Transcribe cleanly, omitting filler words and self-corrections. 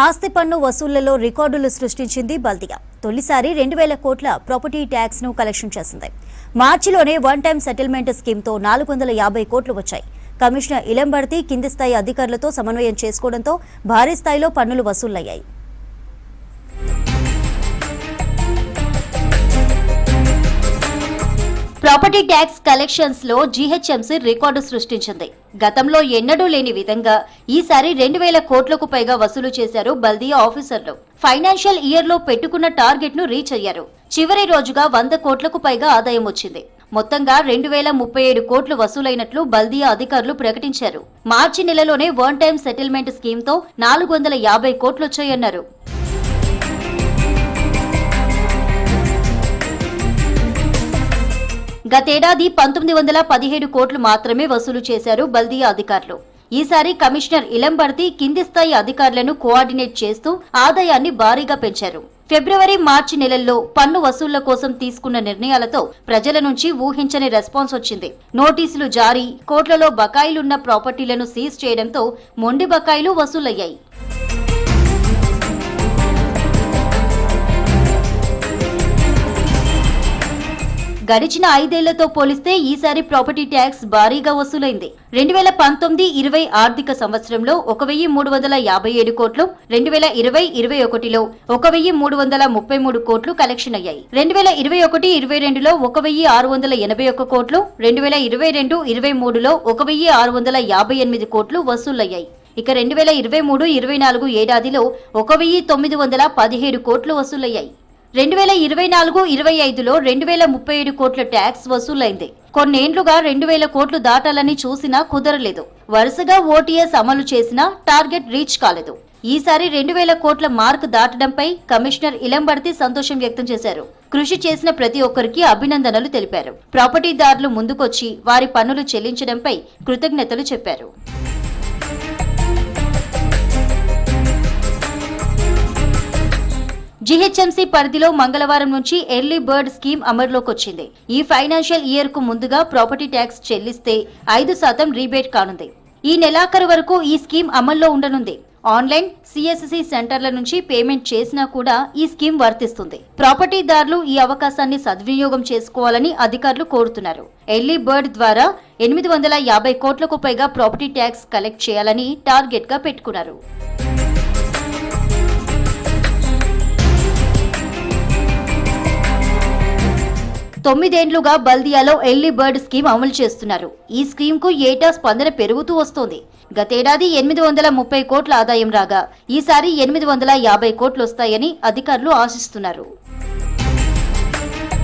ఆస్తి పన్ను వసూళ్లలో రికార్డులు సృష్టించింది బల్దియా. తొలిసారి 2000 కోట్ల ప్రాపర్టీ ట్యాక్స్ ను కలెక్షన్ చేసింది. మార్చిలోనే వన్ టైం సెటిల్మెంట్ స్కీమ్ తో 450 కోట్లు వచ్చాయి. కమిషనర్ ఇలంబర్తి కింది స్థాయి అధికారులతో సమన్వయం చేసుకోవడంతో భారీ స్థాయిలో పన్నులు వసూలయ్యాయి. ప్రాపర్టీ ట్యాక్స్ కలెక్షన్స్ లో జీహెచ్ఎంసీ రికార్డు సృష్టించింది. గతంలో ఎన్నడూ లేని విధంగా ఈసారి 2000 కోట్లకు పైగా వసూలు చేశారు బల్దియా ఆఫీసర్లు. ఫైనాన్షియల్ ఇయర్ లో పెట్టుకున్న టార్గెట్ ను రీచ్ అయ్యారు. చివరి రోజుగా 100 కోట్లకు పైగా ఆదాయం వచ్చింది. మొత్తంగా 2037 కోట్లు వసూలైనట్లు బల్దియా అధికారులు ప్రకటించారు. మార్చి నెలలోనే వన్ టైం సెటిల్మెంట్ స్కీమ్ తో 450 కోట్లొచ్చాయన్నారు. గతేడాది 1917 కోట్లు మాత్రమే వసూలు చేశారు బల్దియా అధికారులు. ఈసారి కమిషనర్ ఇలంబర్తి కింది స్థాయి అధికారులను కోఆర్డినేట్ చేస్తూ ఆదాయాన్ని భారీగా పెంచారు. ఫిబ్రవరి, మార్చి నెలల్లో పన్ను వసూళ్ల కోసం తీసుకున్న నిర్ణయాలతో ప్రజల నుంచి ఊహించని రెస్పాన్స్ వచ్చింది. నోటీసులు జారీ, కోట్లలో బకాయిలున్న ప్రాపర్టీలను సీజ్ చేయడంతో మొండి బకాయిలు వసూలయ్యాయి. గడిచిన 5 ఏళ్లతో పోలిస్తే ఈసారి ప్రాపర్టీ ట్యాక్స్ భారీగా వసూలైంది. 2019-20 ఆర్థిక సంవత్సరంలో 1357 కోట్లు, 2020-21లో 1333 కోట్లు కలెక్షన్ అయ్యాయి. 2021-22లో 1681 కోట్లు, 2022-23లో 1658 కోట్లు వసూలయ్యాయి. ఇక 2023-24 ఏడాదిలో 1917 కోట్లు వసూలయ్యాయి. 2024-25లో 2037 కోట్ల ట్యాక్స్ వసూలైంది. కొన్నేండ్లుగా 2000 కోట్లు దాటాలని చూసినా కుదరలేదు. వరుసగా ఓటీఎస్ అమలు చేసినా టార్గెట్ రీచ్ కాలేదు. ఈసారి 2000 కోట్ల మార్క్ దాటడంపై కమిషనర్ ఇలంబర్తి సంతోషం వ్యక్తం చేశారు. కృషి చేసిన ప్రతి ఒక్కరికి అభినందనలు తెలిపారు. ప్రాపర్టీదారులు ముందుకొచ్చి వారి పన్నులు చెల్లించడంపై కృతజ్ఞతలు చెప్పారు. జీహెచ్ఎంసీ పరిధిలో మంగళవారం నుంచి ఎర్లీ బర్డ్ స్కీమ్ అమలులోకి వచ్చింది. ఈ ఫైనాన్షియల్ ఇయర్ కు ముందుగా ప్రాపర్టీ ట్యాక్స్ చెల్లిస్తే 5% రీబేట్ కానుంది. ఈ నెలాఖరు వరకు ఈ స్కీమ్ అమల్లో ఉండనుంది. ఆన్లైన్, సిఎస్సి సెంటర్ల నుంచి పేమెంట్ చేసినా కూడా ఈ స్కీమ్ వర్తిస్తుంది. ప్రాపర్టీదారులు ఈ అవకాశాన్ని సద్వినియోగం చేసుకోవాలని అధికారులు కోరుతున్నారు. ఎర్లీ బర్డ్ ద్వారా 850 కోట్లకు పైగా ప్రాపర్టీ ట్యాక్స్ కలెక్ట్ చేయాలని టార్గెట్ గా పెట్టుకున్నారు. 9 ఏళ్లుగా బల్దియాలో ఎర్లీ బర్డ్ స్కీమ్ అమలు చేస్తున్నారు. ఈ స్కీమ్ కు ఏటా స్పందన పెరుగుతూ వస్తోంది. గతేడాది 830 కోట్ల ఆదాయం రాగా ఈసారి 850 కోట్లు వస్తాయని అధికారులు ఆశిస్తున్నారు.